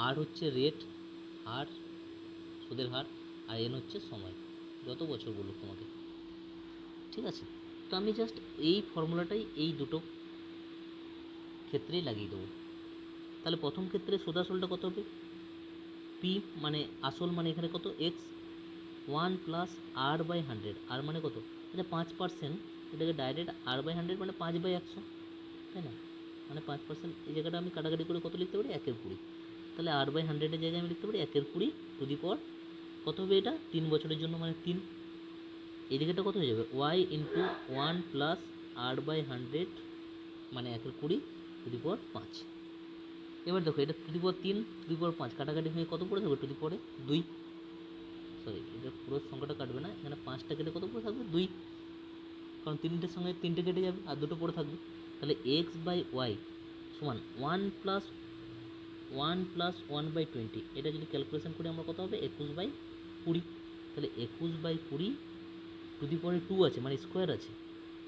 আর হচ্ছে রেট, হার, সুদের হার, আর এন হচ্ছে সময়, যত বছর বলুক তোমাকে। ঠিক আছে, তো আমি জাস্ট এই ফর্মুলাটাই এই দুটো ক্ষেত্রেই লাগিয়ে দেবো। তাহলে প্রথম ক্ষেত্রে সুদাসলটা কত হবে? পি মানে আসল, মানে এখানে কত? এক্স, 1+r/100, আর মানে কত? আচ্ছা 5%, এটাকে ডাইরেক্ট r/100 মানে 5/100, তাই না? মানে 5%, এই জায়গাটা আমি কাটাকাটি করে কত লিখতে পারি? 1/20। তাহলে r/100-এর জায়গায় আমি লিখতে পারি 1/20 টু দি পাওয়ার কত হবে? এটা 3 বছরের জন্য, মানে 3। এই জায়গাটা কত হয়ে যাবে? y ইন্টু 1+r/100 মানে 1/20 টু দি পাওয়ার 5। এবার দেখো, এটা to the power 3, to the পাওয়ার 5 কাটাকাটি হয়ে কত পড়ে থাকবে? টু দি পাওয়ারে 2। সরি, এটা পুরো সংখ্যাটা কাটবে না, এখানে 5টা কেটে কত পড়ে থাকবে? 2, কারণ 3টের সঙ্গে 3টে কেটে যাবে আর দুটো পড়ে থাকবে। তাহলে x/y সমান 1+1/20। এটা যদি ক্যালকুলেশন করি আমরা কত হবে? 21/20। তাহলে 21/20 টু দি পাওয়ারে 2 আছে, মানে স্কোয়ার আছে,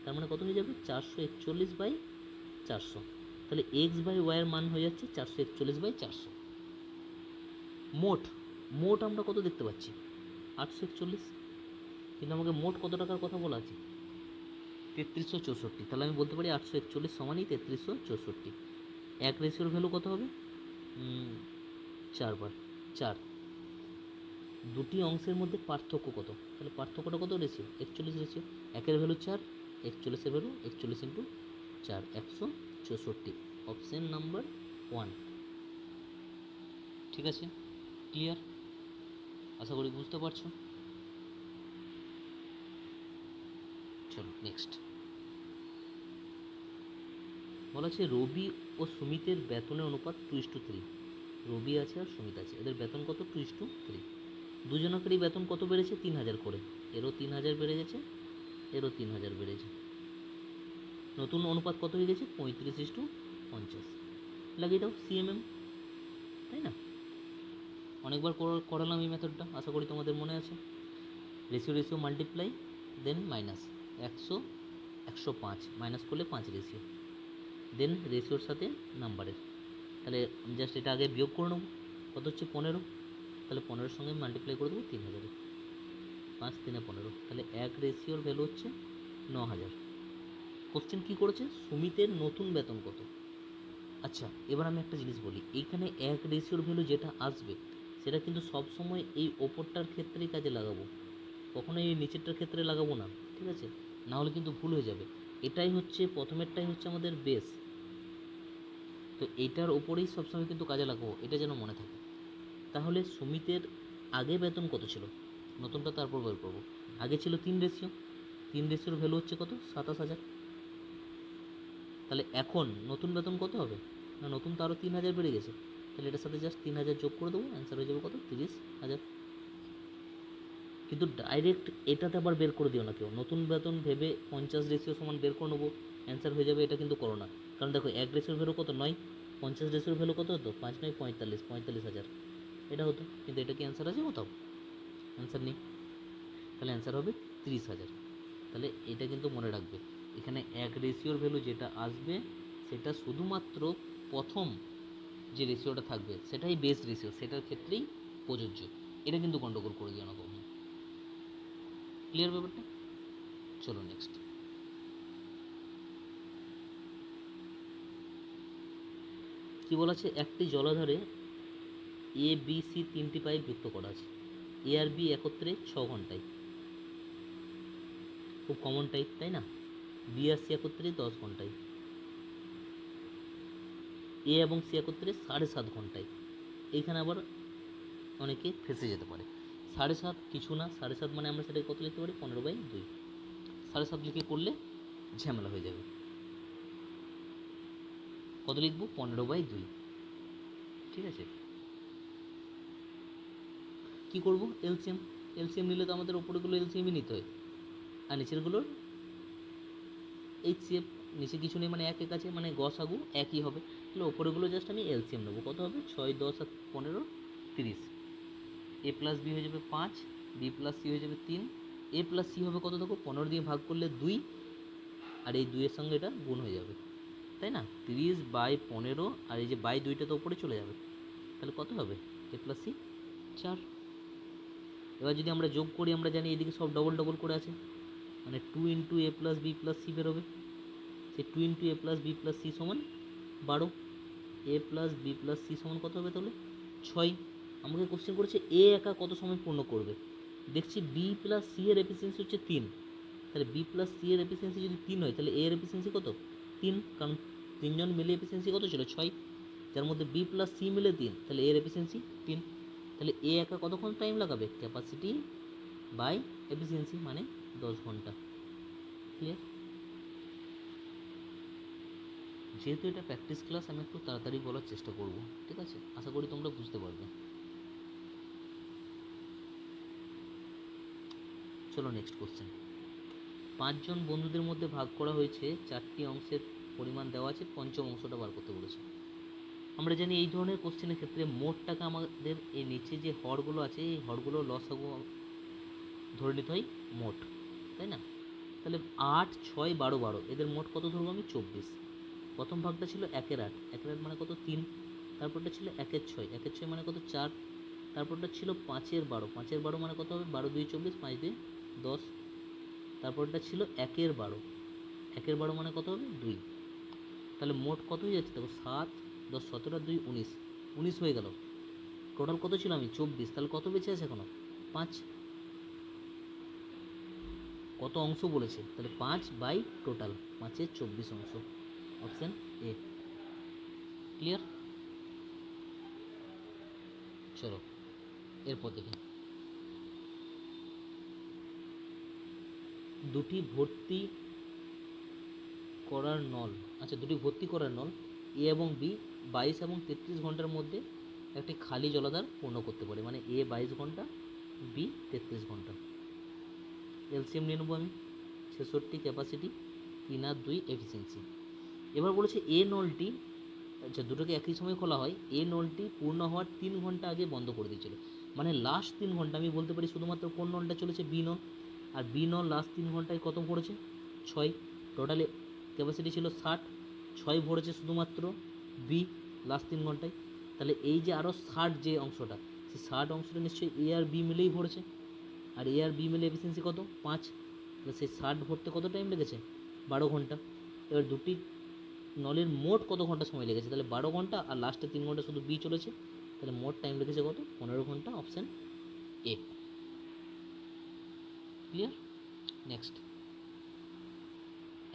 তার মানে কত হয়ে যাবে? 441/400। তাহলে x/y এর মান হয়ে যাচ্ছে 441/400। মোট আমরা কত দেখতে পাচ্ছি? 841, কিন্তু আমাকে মোট কত টাকার কথা বলা আছে? 3364। তাহলে আমি বলতে পারি 841 সমানই 3364। এক রেশিওর ভ্যালু কত হবে? 4/4। দুটি অংশের মধ্যে পার্থক্য কত? তাহলে পার্থক্যটা কত রেশিও? 41 রেশিও। একের ভ্যালু 4, 41-এর ভ্যালু 41 ইন্টু 4, 164। Option number 1। ঠিক আছে, ক্লিয়ার? আশা করি বুঝতে পারছো। চলো নেক্সট। বলা আছে রবি ও সুমিতের বেতনের অনুপাত 2:3। রবি আছে আর সুমিত আছে, এদের বেতন কত? 2:3। দুজনকেরই বেতন কত বেড়েছে? 3000 করে। এরও 3000 বেড়ে গেছে, এরও 3000 বেড়েছে। নতুন অনুপাত কত হয়ে গেছে? 35:50। লাগিয়ে দাও সিএমএম, তাই না? অনেকবার করালাম এই মেথডটা, আশা করি তোমাদের মনে আছে। Ratio multiply than minus 100 105 minus করলে 5 রেশিও, দেন রেশিওর সাথে নাম্বারের। তাহলে আমি জাস্ট এটা আগে বিয়োগ করে নেবো, কত হচ্ছে 15। তাহলে 15-এর সঙ্গে মাল্টিপ্লাই করে দেবো 3000, 5 3 15। তাহলে এক রেশিওর ভ্যালু হচ্ছে 9000। কোশ্চেন কী করেছে? সুমিতের নতুন বেতন কত। আচ্ছা, এবার আমি একটা জিনিস বলি, এইখানে এক রেশিওর ভ্যালু যেটা আসবে সেটা কিন্তু সবসময় এই ওপরটার ক্ষেত্রেই কাজে লাগাবো, কখনোই এই নিচেরটার ক্ষেত্রে লাগাবো না, ঠিক আছে? না হলে কিন্তু ভুল হয়ে যাবে। এটাই হচ্ছে প্রথমেরটাই হচ্ছে আমাদের বেস, তো এইটার ওপরেই সবসময় কিন্তু কাজে লাগাবো, এটা যেন মনে থাকে। তাহলে সুমিতের আগে বেতন কত ছিল, নতুনটা তারপর বের করবো। আগে ছিল 3 রেশিও, 3 রেশিওর ভ্যালু হচ্ছে কত? 27000। তাহলে এখন নতুন বেতন কত হবে? না, নতুন তো আরও 3000 বেড়ে গেছে, তাহলে এটার সাথে জাস্ট 3000 যোগ করে দেবো, অ্যান্সার হয়ে যাবে কত? 30000। কিন্তু ডাইরেক্ট এটাতে আবার বের করে দিও না কেউ, নতুন বেতন ভেবে 50 রেশিও সমান বের করে নেবো অ্যান্সার হয়ে যাবে, এটা কিন্তু করো না। কারণ দেখো এক রেশিওর ভ্যালু কত? 9, 50 রেশিওর ভ্যালু কত হতো? 5 9 45, 45,000 এটা হতো। কিন্তু এটা কি অ্যান্সার আছে কোথাও? অ্যান্সার নেই, তাহলে অ্যান্সার হবে 30,000। তাহলে এটা কিন্তু মনে রাখবে, এখানে এক রেশিওর ভ্যালু যেটা আসবে সেটা শুধুমাত্র প্রথম যে রেশিওটা থাকবে সেটাই বেস রেশিও, সেটার ক্ষেত্রেই প্রযোজ্য। এটা কিন্তু গন্ডগোল করে দিও না কখনো। ক্লিয়ার ব্যাপারটা? চলো নেক্সট। কি বলা আছে? একটি জলাধারে এ বি সি 3টি পাইপ যুক্ত করা আছে, এ আর বি একত্রে 6 ঘন্টায়। খুব কমন টাইপ, তাই না? বি আর সি একত্রে 10 ঘন্টায়, এ এবং সি একত্রে 7.5 ঘন্টায়। এইখানে আবার অনেকে ফেঁসে যেতে পারে। 7.5 কিছু না, 7.5 মানে আমরা সেটাকে কত লিখতে পারি? 15/2। 7.5 লিখে করলে ঝামেলা হয়ে যাবে। কত লিখবো? 15/2। ঠিক আছে, কি করব? এলসিএম। এলসিএম নিলে তো আমাদের ওপরেগুলো এলসিএমই নিতে হয়, আর নিচেরগুলোর এইচসিএফ। নিচে কিছু নেই মানে এক এক আছে, মানে গসাগু একই হবে। তাহলে ওপরেগুলো জাস্ট আমি এলসিএম নেবো। কত হবে? 6 10 আর 15 30। এ প্লাস বি হয়ে যাবে 5, বি প্লাস সি হয়ে যাবে 3। এ প্লাস সি হবে কত? দেখো 15 দিয়ে ভাগ করলে 2, আর এই 2 এর সঙ্গে এটা গুণ হয়ে যাবে, তাই না? 30/15, আর এই যে বাই 2টা তো উপরে চলে যাবে, তাহলে কত হবে? এ প্লাস সি 4। এবার যদি আমরা যোগ করি, আমরা জানি এদিকে সব ডবল ডবল করে আছে, মানে 2 ইন্টু এ প্লাস বি প্লাস সি বেরোবে। সেই 2 ইন্টু এ প্লাস বি প্লাস সি সমান 12। এ প্লাস বি প্লাস সি সমান কত হবে তাহলে? 6। আমাকে কোশ্চেন করেছে এ একা কত সময় পূর্ণ করবে। দেখছি বি প্লাস সি এর এফিসিয়েন্সি হচ্ছে 3, তাহলে বি প্লাস সি এর এফিসিয়েন্সি যদি 3 হয়, তাহলে এ এর এফিসিয়েন্সি কত? 3, কারণ তিনজন মিলে এফিসিয়েন্সি কত ছিল? 6, যার মধ্যে বি প্লাস সি মিলে 3, তাহলে এর এফিসিয়েন্সি 3। তাহলে এ একা কতক্ষণ টাইম লাগাবে? ক্যাপাসিটি বাই এফিসিয়েন্সি, মানে 10 ঘন্টা। ক্লিয়ার? যেহেতু এটা প্র্যাকটিস ক্লাস, আমি একটু তাড়াতাড়ি বলার চেষ্টা করব, ঠিক আছে? আশা করি তোমরা বুঝতে পারবে। চলো নেক্সট কোশ্চেন। 5 জন বন্ধুদের মধ্যে ভাগ করা হয়েছে, 4টি অংশের পরিমাণ দেওয়া আছে, পঞ্চম অংশটা বার করতে বলেছে। আমরা জানি এই ধরনের কোশ্চেনের ক্ষেত্রে মোট টাকা আমাদের এই নিচে যে হরগুলো আছে এই হরগুলো লসাগু ধরে নিতে হয় মোট, তাই না? তাহলে 8 6 12 12, এদের মোট কত ধরবো আমি? 24। প্রথম ভাগটা ছিল 1/8, 1/8 মানে কত? 3। তারপরটা ছিল 1/6, 1/6 মানে কত? 4। তারপরটা ছিল 5/12, 5/12 মানে কত হবে? 12 2 24, 5 2 10। তারপরটা ছিল 1/12, 1/12 মানে কত হবে? 2। তাহলে মোট কত হয়ে যাচ্ছে দেখো? 7 10 17 2 19, 19 হয়ে গেল। টোটাল কত ছিল আমি? 24। তাহলে কত বেঁচে আছে এখনো? 5। কত অংশ বলেছে? তাহলে 5 বাই টোটাল 5-এর 24 অংশ, অপশান এ। ক্লিয়ার? চলো এরপর দেখি। দুটি ভর্তি করার নল, আচ্ছা দুটি ভর্তি করার নল এ এবং বি 22 এবং 33 ঘন্টার মধ্যে একটি খালি জলাধার পূর্ণ করতে পারে। মানে এ 22 ঘন্টা বি 33 ঘন্টা। এলসিএম নিয়ে নেবো আমি, 66 ক্যাপাসিটি, 3 আর 2 এফিসিয়েন্সি। এবার বলেছে এ নলটি, আচ্ছা দুটোকে একই সময় খোলা হয়, এ নলটি পূর্ণ হওয়ার 3 ঘন্টা আগে বন্ধ করে দিয়েছিল। মানে লাস্ট 3 ঘন্টা আমি বলতে পারি শুধুমাত্র কোন নলটা চলেছে, বি নল। আর বি নল লাস্ট 3 ঘন্টায় কত ভরেছে, 6। টোটালে ক্যাপাসিটি ছিল 60, 6 ভরেছে শুধুমাত্র বি লাস্ট 3 ঘন্টায়। তাহলে এই যে আরও 60 যে অংশটা, সেই 60 অংশটা নিশ্চয়ই এ আর বি মিলেই ভরেছে। আর এ আর বি মিলে এফিসিয়েন্সি কত, 5। তাহলে সেই 60 ভরতে কত টাইম লেগেছে, 12 ঘন্টা। এবার দুটি নলের মোট কত ঘন্টা সময় লেগেছে, তাহলে 12 ঘন্টা, আর লাস্টে 3 ঘন্টা শুধু বি চলেছে, তাহলে মোট টাইম লেগেছে কত, 15 ঘন্টা। Option A. ক্লিয়ার? নেক্সট,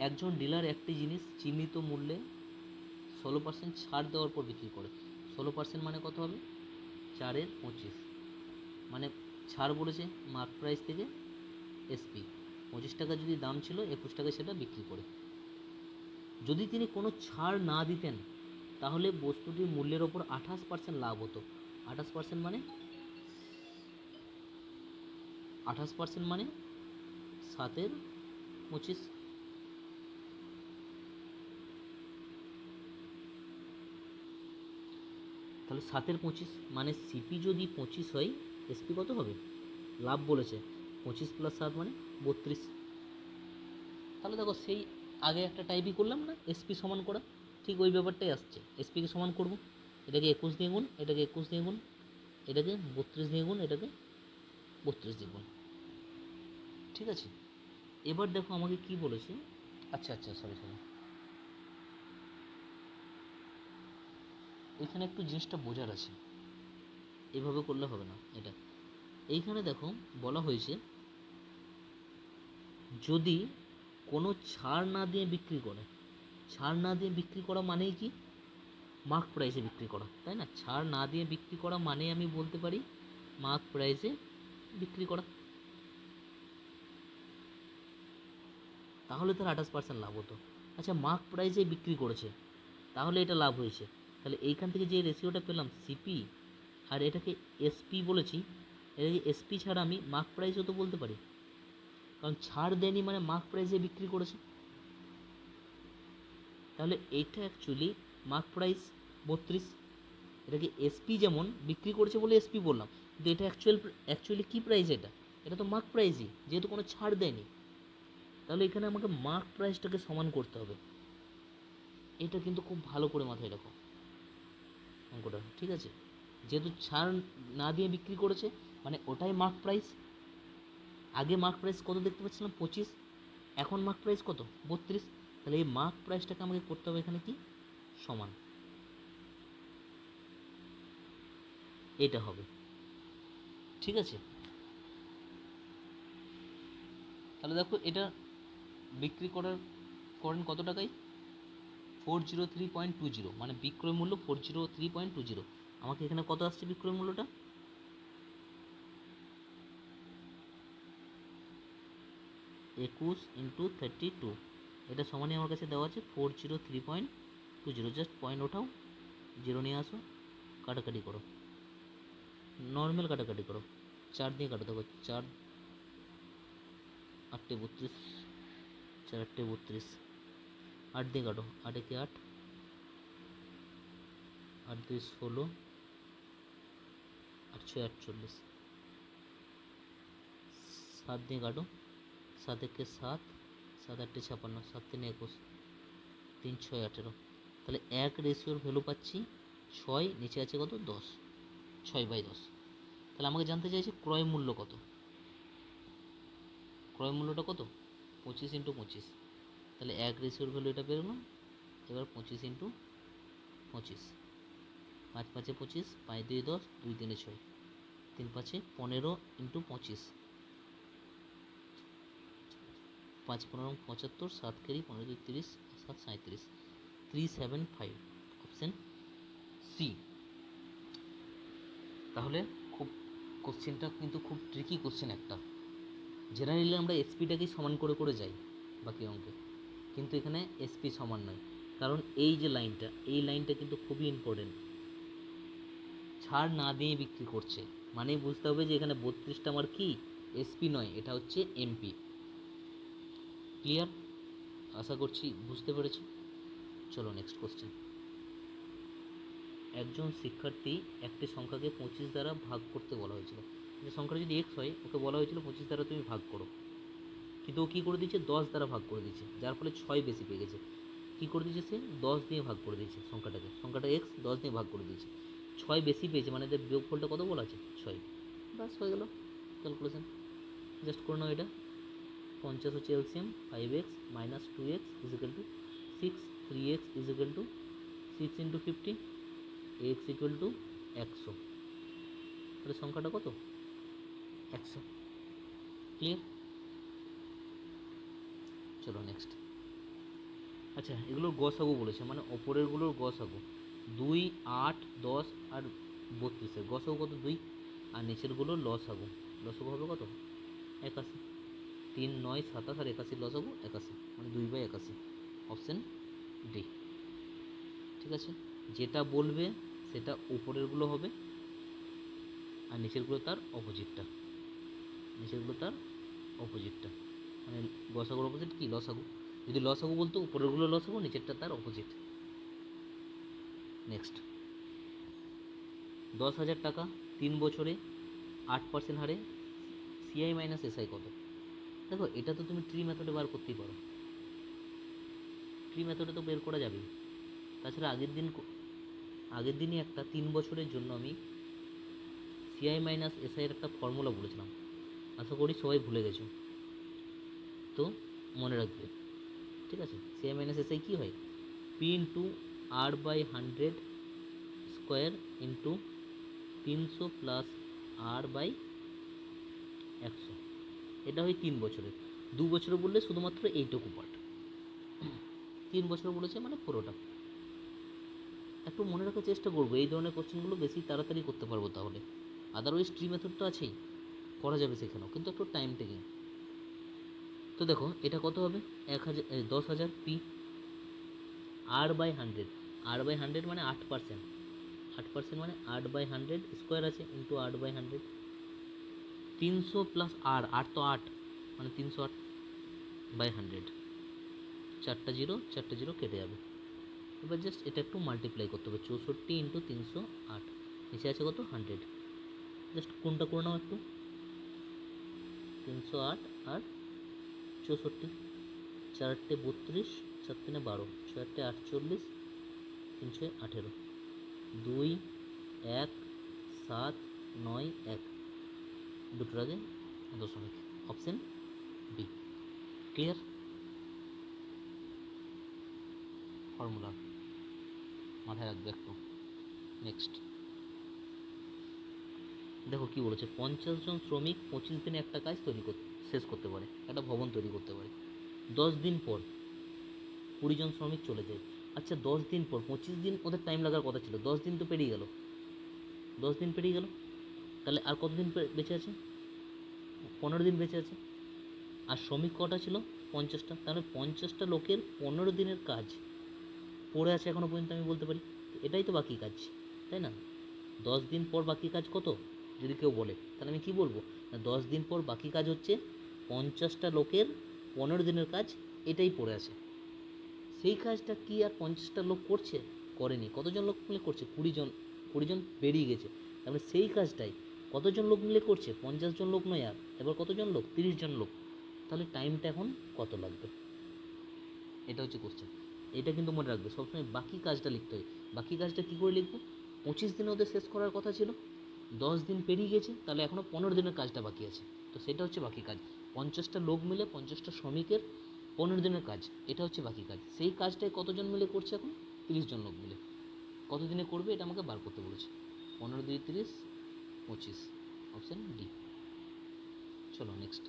একজন ডিলার একটি জিনিস চিহ্নিত মূল্যে 16% ছাড় দেওয়ার পর বিক্রি করে। 16% মানে কত হবে, 4 এর 25, মানে ছাড় বলেছে মার্ক প্রাইস থেকে এসপি, 25 টাকা যদি দাম ছিল, 21 টাকায় সেটা বিক্রি করে। যদি তিনি কোনো ছাড় না দিতেন তাহলে বস্তুটির মূল্যের ওপর 28% লাভ হতো। 28% মানে 28% মানে 7 এর 25। তাহলে 7 এর 25 মানে সিপি যদি 25 হয়, এসপি কত হবে, লাভ বলেছে 25 + 7 মানে 32। তাহলে দেখো সেই আগে একটা টাইপই করলাম না, এসপি সমান করা, ঠিক ওই ব্যাপারটাই আসছে। এসপিকে সমান করব, এটাকে 21 দিয়ে গুণ, এটাকে 21 দিয়ে গুণ, এটাকে 32 দিয়ে গুণ, এটাকে 32 দিয়ে গুণ। ঠিক আছে, এবার দেখো আমাকে কি বলেছে, আচ্ছা আচ্ছা সরি, এখানে একটু জিনিসটা বোঝার আছে, এভাবে করলে হবে না। এটা এইখানে দেখো বলা হয়েছে যদি কোনো ছাড় না দিয়ে বিক্রি করে, ছাড় না দিয়ে বিক্রি করা মানেই কি, মার্ক প্রাইসে বিক্রি করা, তাই না? ছাড় না দিয়ে বিক্রি করা মানে আমি বলতে পারি মার্ক প্রাইসে বিক্রি করা, তাহলে তার 28% লাভ হতো। আচ্ছা মার্ক প্রাইসে বিক্রি করেছে, তাহলে এটা লাভ হয়েছে। তাহলে এইখান থেকে যে রেশিওটা পেলাম সিপি, আর এটাকে এসপি বলেছি, এটাকে এসপি ছাড়া আমি মার্ক প্রাইসও তো বলতে পারি, কারণ ছাড় দেয়নি মানে মার্ক প্রাইসে বিক্রি করেছে। তাহলে এইটা অ্যাকচুয়ালি মার্ক প্রাইস 32, এটাকে এসপি যেমন বিক্রি করেছে বলে এসপি বললাম, কিন্তু এটা অ্যাকচুয়ালি কী প্রাইস, এটা তো মার্ক প্রাইসই, যেহেতু কোনো ছাড় দেয়নি। তাহলে এখানে আমাকে মার্ক প্রাইসটাকে সমান করতে হবে। এটা কিন্তু খুব ভালো করে মাথায় রাখো অঙ্কটা, ঠিক আছে? যেহেতু ছাড় না দিয়ে বিক্রি করেছে মানে ওটাই মার্ক প্রাইস। আগে মার্ক প্রাইস কত দেখতে পাচ্ছিলাম, 25, এখন মার্ক প্রাইস কত, 32। তাহলে এই মার্ক প্রাইসটাকে আমাকে করতে হবে এখানে কি, সমান, এটা হবে। ঠিক আছে, তাহলে দেখো এটা বিক্রি করেন কত টাকায়, 403.20, মানে বিক্রয় মূল্য 403.20। আমাকে এখানে কত আসছে বিক্রয় মূল্যটা, 21 × 32, এটা সমানই আমার কাছে দেওয়া আছে 403.20। জাস্ট পয়েন্ট ওঠাও, 0 নিয়ে আসো, কাটাকাটি করো, নর্মাল কাটাকাটি করো, 4 দিয়ে কাটো, দেখো 4 8 32, 4 8 32, 8 দিয়ে কাটো, 8 একে 8, 8 2 16, 8 6 48, 7 দিয়ে কাটো, 7 একে 7, 7 8 56, 7 3 21, 3 6 18। তাহলে এক রেশিওর ভ্যালু পাচ্ছি 6, নিচে আছে কত, 10, 6/10। তাহলে আমাকে জানতে চাইছে ক্রয় মূল্য কত, ক্রয় মূল্যটা কত, 25 × 25। তাহলে এক রেশিওর ভ্যালু এটা পেলাম। এবার 25 × 25, 5 5 25, 5 2 10, 2 3 6, 3 5 15 × 25, 5 15 75, 7 কেরি 15 2 30, 7 37, 375, অপশান সি। তাহলে খুব কোশ্চেনটা কিন্তু খুব ট্রিকি কোশ্চেন একটা। জেনারেলি আমরা এসপিটাকেই সমান করে করে যাই বাকি অঙ্কে, কিন্তু এখানে এসপি সমান নয়, কারণ এই যে লাইনটা, এই লাইনটা কিন্তু খুবই ইম্পর্টেন্ট। ছাড় না দিয়ে বিক্রি করছে, মানে বুঝতে হবে যে এখানে 32টা আমার কি এসপি নয়, এটা হচ্ছে এমপি। ক্লিয়ার? আশা করছি বুঝতে পেরেছি। চলো নেক্সট কোশ্চেন। একজন শিক্ষার্থী একটি সংখ্যাকে 25 দ্বারা ভাগ করতে বলা হয়েছিল। যে সংখ্যাটা যদি এক্স হয়, ওকে বলা হয়েছিল 25 দ্বারা তুমি ভাগ করো, কিন্তু ও কী করে দিচ্ছে, 10 দ্বারা ভাগ করে দিচ্ছে, যার ফলে 6 বেশি পেয়ে গেছে। কী করে দিয়েছে সে, 10 দিয়ে ভাগ করে দিয়েছে সংখ্যাটাকে, সংখ্যাটা এক্স 10 দিয়ে ভাগ করে দিয়েছে, 6 বেশি পেয়েছে, মানে এদের বিয়োগফলটা কত বলা আছে, 6। বাস হয়ে গেল ক্যালকুলেশন, জাস্ট করে নাও এটা। 50 হচ্ছে LCM, 5x minus 2x is equal to 6, 3x is equal to 6 into 50, x equal to 100, তাহলে সংখ্যাটা কত, 100। ক্লিয়ার? চলো নেক্সট। আচ্ছা, এগুলোর গসাগু বলেছে, মানে ওপরেরগুলোর গসাগু 2, 8, 10 আর 32-এর গসাগু কত, 2, আর নিচেরগুলোর লসাগু, লসাগু হবে কত, 81। 3, 9, 27 আর 81 লসাগু 81, মানে 2/81, অপশান ডি। ঠিক আছে, যেটা বলবে সেটা উপরেরগুলো হবে আর নিচেরগুলো তার অপোজিটটা, নিচেরগুলো তার অপোজিটটা, মানে গসাগুর অপোজিট কি, লসাগু। যদি লসাগু বলতো উপরেরগুলো লসাগু, নিচেরটা তার অপোজিট। নেক্সট, 10,000 টাকা 3 বছরে 8% হারে সিআই মাইনাস এসআই কত। দেখো এটা তো তুমি ট্রি মেথডে বার করতেই পারো, ট্রি মেথডে তো বের করা যাবেই। তাছাড়া আগের দিনই একটা 3 বছরের জন্য আমি সিআই মাইনাস এসআই এর একটা ফর্মুলা বলেছিলাম, আশা করি সবাই ভুলে গেছো, তো মনে রাখবে। ঠিক আছে, সিআই মাইনাস এসআই কী হয়, P into r/100 square into 300 plus r/100, এটা হয় 3 বছরের। 2 বছরে বললে শুধুমাত্র এইটুকু পার্ট, 3 বছর বলেছে মানে পুরোটা। একটু মনে রাখার চেষ্টা করবো, এই ধরনের কোশ্চেনগুলো বেশি তাড়াতাড়ি করতে পারবো তাহলে। আদারওয়াইজ ট্রি মেথড তো আছেই, করা যাবে সেখানেও, কিন্তু একটু টাইম টেকিং। তো দেখো এটা কত হবে, 10,000 পি, r/100, r/100 মানে 8%, 8% মানে 8/100 স্কোয়ার আছে ইন্টু 8/100, 300 প্লাস আর, আর তো 8 মানে 308/100, 4টা জিরো কেটে যাবে। এবার জাস্ট এটা একটু মাল্টিপ্লাই করতে হবে, 64 ইন্টু 308, নিচে আছে কত, 100, জাস্ট কোনটা করে নাও একটু, 308 আর 64, 4-8 32, 4-3 12, 6-8 48, 3 18, 2 1 7 9 1, দুটোর আগে দশমিক, অপশান বি। ক্লিয়ার? ফর্মুলা মাথায় রাখবে একটু। নেক্সট দেখো কি বলেছে, 50 জন শ্রমিক 25 দিনে একটা কাজ শেষ করতে পারে, একটা ভবন তৈরি করতে পারে। 10 দিন পর 20 জন শ্রমিক চলে যায়। আচ্ছা 10 দিন পর, 25 দিন ওদের টাইম লাগার কথা ছিল, 10 দিন তো পেরিয়ে গেল, 10 দিন পেরিয়ে গেল, তাহলে আর কতদিন বেঁচে আছে, 15 দিন বেঁচে আছে। আর শ্রমিক কটা ছিল, 50টা, তাহলে 50টা লোকের 15 দিনের কাজ পড়ে আছে এখনও পর্যন্ত, আমি বলতে পারি এটাই তো বাকি কাজ, তাই না? 10 দিন পর বাকি কাজ কত, যদি কেউ বলে তাহলে আমি কি বলবো, না 10 দিন পর বাকি কাজ হচ্ছে 50টা লোকের 15 দিনের কাজ, এটাই পড়ে আছে। সেই কাজটা কি আর 50টা লোক করছে, করেনি, কতজন লোক মিলে করছে, 20 জন বেরিয়ে গেছে, তারপরে সেই কাজটাই কতজন লোক মিলে করছে, 50 জন লোক নয়, আর এবার কতজন লোক, 30 জন লোক, তাহলে টাইমটা এখন কত লাগবে, এটা হচ্ছে কোশ্চেন। এটা কিন্তু মনে রাখবে সবসময়, বাকি কাজটা লিখতে হয়। বাকি কাজটা কী করে লিখবো, 25 দিনে ওদের শেষ করার কথা ছিল, 10 দিন পেরিয়ে গেছে, তাহলে এখনও 15 দিনের কাজটা বাকি আছে, তো সেটা হচ্ছে বাকি কাজ। 50টা লোক মিলে 50টা শ্রমিকের 15 দিনের কাজ, এটা হচ্ছে বাকি কাজ। সেই কাজটাই কতজন মিলে করছে এখন, 30 জন লোক মিলে। কত দিনে করবে এটা আমাকে বার করতে বলেছে, 15 2 30 25, অপশান ডি। চলো নেক্সট,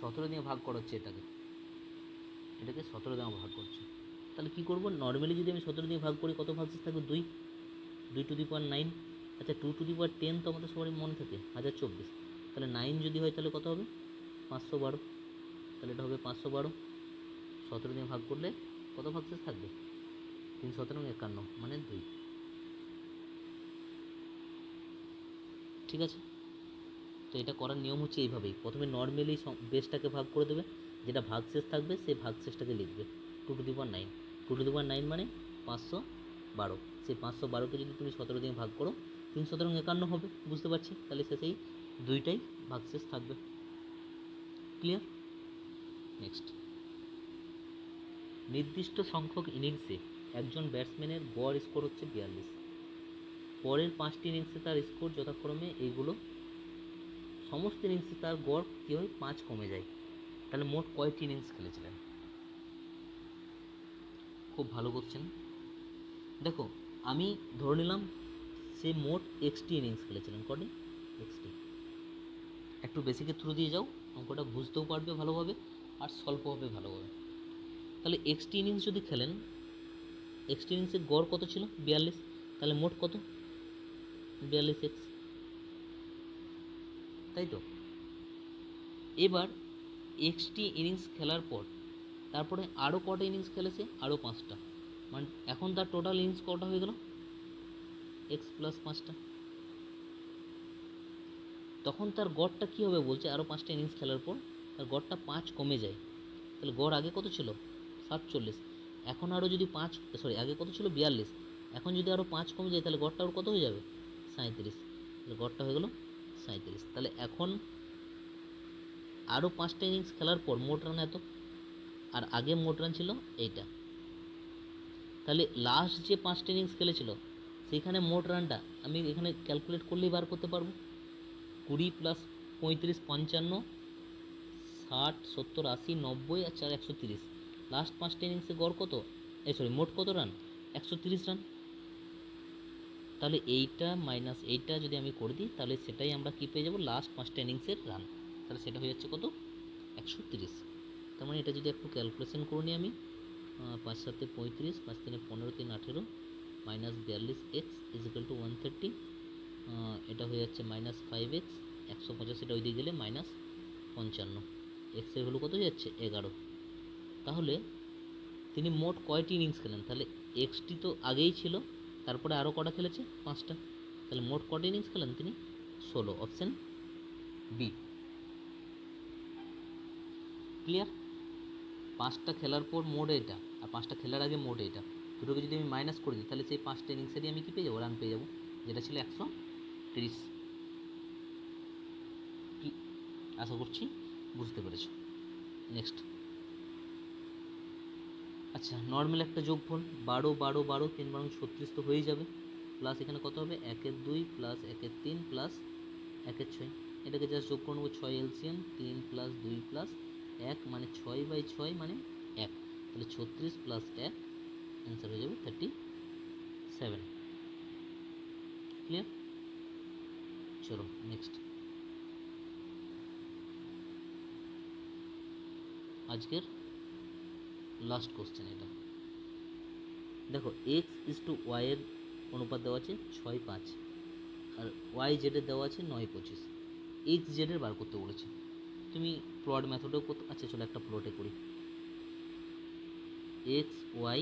17 দিয়ে ভাগ করা হচ্ছে এটাকে 17 দিয়ে ভাগ করছে, তাহলে কী করবো, নর্মালি যদি আমি 17 দিয়ে ভাগ করি কত ভাগশেষ থাকবে, 2, 2 টু দি পাওয়ার 9, আচ্ছা 2 টু দি পাওয়ার 10 তো আমাদের সবারই মনে থাকে 1024, তাহলে 9 যদি হয় তাহলে কত হবে, 512, তাহলে এটা হবে 512, 17 দিয়ে ভাগ করলে কত ভাগশেষ থাকবে, 3 17 51, মানে 2। ঠিক আছে। তো এটা করার নিয়ম হচ্ছে এইভাবেই, প্রথমে নর্মালি বেসটাকে ভাগ করে দেবে, যেটা ভাগশেষ থাকবে সেই ভাগশেষটাকে লিখবে 2^9। 2^9 মানে 512। সেই 512কে যদি তুমি 17 দিয়ে ভাগ করো 3×17=51 হবে, বুঝতে পারছি। তাহলে শেষেই দুইটাই ভাগশেষ থাকবে। ক্লিয়ার? নেক্সট, নির্দিষ্ট সংখ্যক ইনিংসে একজন ব্যাটসম্যানের গড় স্কোর হচ্ছে 42। পরের 5টি ইনিংসে তার স্কোর যথাক্রমে এইগুলো, সমস্ত ইনিংসে তার গড় কী হয় 5 কমে যায়। তাহলে মোট কয়টি ইনিংস খেলেছিলেন? খুব ভালো কোশ্চেন। দেখো, আমি ধরে নিলাম সে মোট এক্সটি ইনিংস খেলেছিলেন। কটি? এক্সটি। একটু বেসিকের থ্রু দিয়ে যাও, অঙ্কটা বুঝতেও পারবে ভালোভাবে আর সলভ হবে ভালোভাবে। তাহলে এক্সটি ইনিংস যদি খেলেন, এক্সটি ইনিংসের গড় কত ছিল? 42। তাহলে মোট কত? 42x, তাই তো। এবার এক্সটি ইনিংস খেলার পর তারপরে আরও কটা ইনিংস খেলেছে? আরও 5টা। মানে এখন তার টোটাল ইনিংস কটা হয়ে গেল? x + 5টা। তখন তার গড়টা কী হবে বলছে? আরও 5টা ইনিংস খেলার পর তার গড়টা 5 কমে যায়। তাহলে গড় আগে কত ছিল? 47। এখন আরও যদি আগে কত ছিল? 42। এখন যদি আরও 5 কমে যায় তাহলে গড়টা আরও কত হয়ে যাবে? 37। তাহলে গড়টা হয়ে গেল 37। তাহলে এখন আরও 5টা ইনিংস খেলার পর মোট রান এত, আর আগে মোট রান ছিল এইটা। তাহলে লাস্ট যে 5টা ইনিংস খেলেছিল সেইখানে মোট রানটা আমি এখানে ক্যালকুলেট করলেই বার করতে পারবো। 20 + 35 55, 60 70 80 90 আর 4 130। লাস্ট 5টা ইনিংসে গড় কত? মোট কত রান? 130 রান। তাহলে এইটা মাইনাস এইটা যদি আমি করে দিই তাহলে সেটাই আমরা কী পেয়ে যাবো? লাস্ট 5টা ইনিংসের রান। তাহলে সেটা হয়ে যাচ্ছে কত? 130। তার মানে এটা যদি একটু ক্যালকুলেশন করে নিই আমি, 5 × 7 = 35, 5 × 3 = 15, 3 × 18 -42x = 130। এটা হয়ে যাচ্ছে -5x, 185টা ওই দিকে গেলে -55। এক্সের ভ্যালু কত হয়ে যাচ্ছে? 11। তাহলে তিনি মোট কয়টি ইনিংস খেলেন? তাহলে এক্সটি তো আগেই ছিল, তারপরে আরও কটা খেলেছে? 5টা। তাহলে মোট কটা ইনিংস খেলেন তিনি? 16। Option B. ক্লিয়ার? 5টা খেলার পর মোট এটা, আর 5টা খেলার আগে মোট এটা, দুটোকে যদি আমি মাইনাস করে দিই তাহলে সেই 5টা ইনিংসেরই আমি কী পেয়ে যাবো? রান পেয়ে যাবো, যেটা ছিল 130। কি আশা করছি বুঝতে পেরেছ। নেক্সট, আচ্ছা, নর্মাল একটা যোগফল 12 12 12 3 × 36 তো হয়েই যাবে, প্লাস এখানে কত হবে? 1 + 2 + 1 + 3 + 1 + 6। এটাকে জাস্ট যোগ করে নেবো, 6 এলসিয়াম, 3 + 2 + 1 মানে 6/6 মানে 1। তাহলে 36 + 1, অ্যান্সার হয়ে যাবে 37। ক্লিয়ার? চলো নেক্সট, আজকের লাস্ট কোশ্চেন এটা। দেখো, x:y এর অনুপাত দেওয়া আছে 6:5, আর y/z এর দেওয়া আছে 9:25। x/z এর বার করতে বলেছে। তুমি প্লট মেথডেও করতে, আচ্ছা চলো একটা প্লটে করি। x y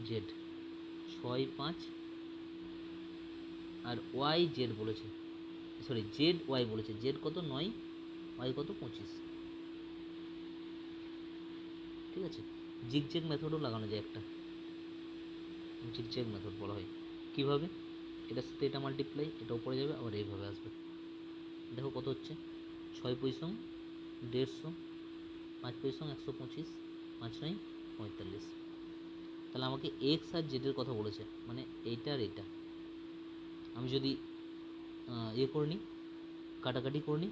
z 6:5 আর y/z বলেছে, z/y বলেছে, z কত? 9, y কত? 25। ঠিক আছে, জিগজ্যাগ মেথডও লাগানো যায় একটা, জিগজ্যাগ মেথড বলা হয়। কীভাবে? এটার সাথে এটা মাল্টিপ্লাই, এটা উপরে যাবে আবার এইভাবে আসবে। দেখো কত হচ্ছে? 6 পয়সং 150, 5 পয়সং 125, 5 9 45। তাহলে আমাকে এক্স আর জেডের কথা বলেছে, মানে এইটা আর এইটা। আমি যদি করে নিই, কাটাকাটি করে নিই,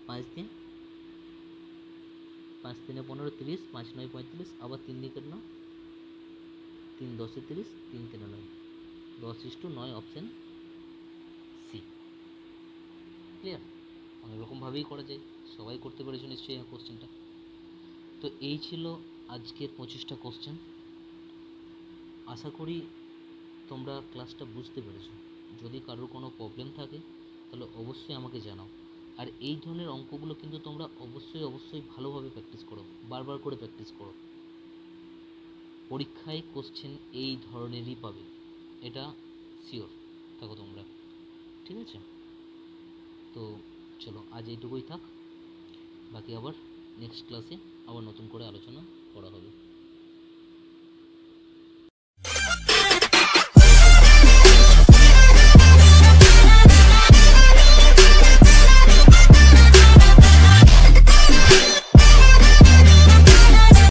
5 দিয়ে 5 3 15 30, 5 9 35, আবার 3 দিয়ে কেটে নাও, 3 10 30, 3 3 9, 10:9, অপশান সি। ক্লিয়ার? অনেক রকমভাবেই করা যায়, সবাই করতে পেরেছো নিশ্চয়ই এই কোশ্চেনটা। তো এই ছিল আজকের 25টা কোশ্চেন। আশা করি তোমরা ক্লাসটা বুঝতে পেরেছো। যদি কারোর কোনো প্রবলেম থাকে তাহলে অবশ্যই আমাকে জানাও। আর এই ধরনের অঙ্কগুলো কিন্তু তোমরা অবশ্যই ভালোভাবে প্র্যাকটিস করো, বারবার করে প্র্যাকটিস করো। পরীক্ষায় কোশ্চেন এই ধরনেরই পাবে, এটা শিওর থাকো তোমরা। ঠিক আছে? তো চলো আজ এইটুকুই থাক, বাকি আবার নেক্সট ক্লাসে আবার নতুন করে আলোচনা করা হবে।